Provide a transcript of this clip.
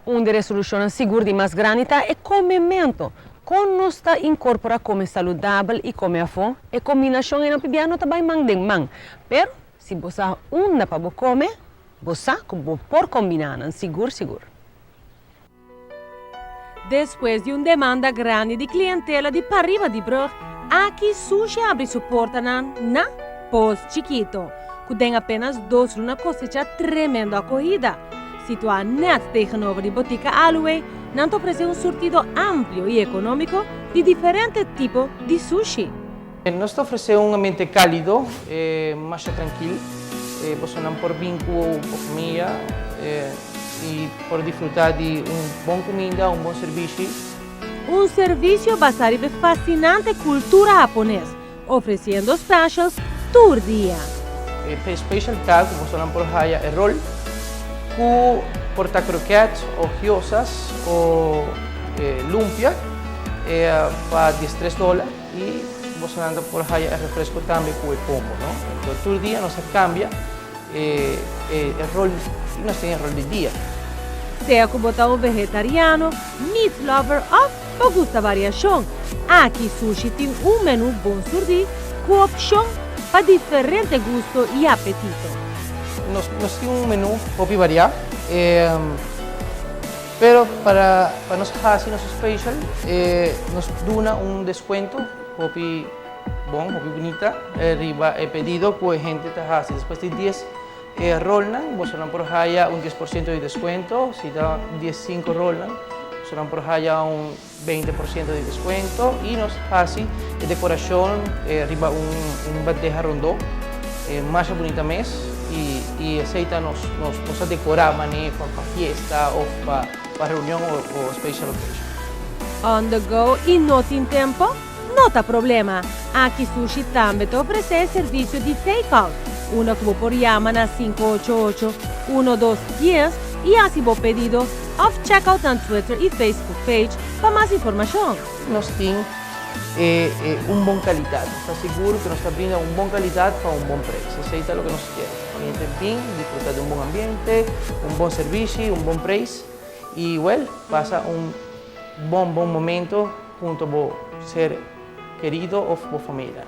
Uma resolução segura mais grande é comimento. Quando nós incorpora como saudável e como a fome, a combinação é não pibiano também mang. Pero se você uma para comer, você por combinar, seguro. Después de una demanda grande de clientela de Parriba de Brug, aqui Sushi abre su porta na Pos Chiquito, que tem apenas 2 una cosecha tremenda acogida. Situada net tegenover de botica Aluwe, nos ofrece un surtido amplio y económico de diferentes tipos de sushi. Nos ofrece un ambiente cálido, más tranquilo, possono por vínculo con familia y por disfrutar de una buena comida, un buen servicio. Un servicio basado en fascinante cultura japonesa, ofreciendo specials todo día. Special tag, como son por haya el roll, con porta croquettes o gyozas o lumpia para $13 y vos andando por haya el refresco también con el combo, ¿no? Entonces todo el día no se cambia el rol y no tiene el rol del día. Sea como un vegetariano, meat lover o gusta variación, aquí Sushi tiene un menú buen surdi con opción para diferentes gustos y apetito. Nos tiene un menú poco variado, pero para nos hacer nuestro special nos da un descuento poco bonita, arriba el pedido pues gente te hace después de 10 rollan, vos por haya un 10% de descuento, si da 15 rollan, vos por haya un 20% de descuento y nos hace decoración arriba un bandeja rondó más bonita mes y aceita nos decorar para fiesta o para reunión o special occasion. On the go y no sin tiempo? No te problema. Aquí Sushi también te ofrece servicio de takeout. Una como por llaman a 588-1210 y así vos pedido off checkout en Twitter y Facebook page para más información. Nos tiene un buen calidad, está seguro que nos está brindando un buen calidad para un buen precio. Aceita lo que nos quiere. Cliente bien, disfrutar de un buen ambiente, un buen servicio, un buen precio y well, pasa un buen momento junto a ser querido o familia.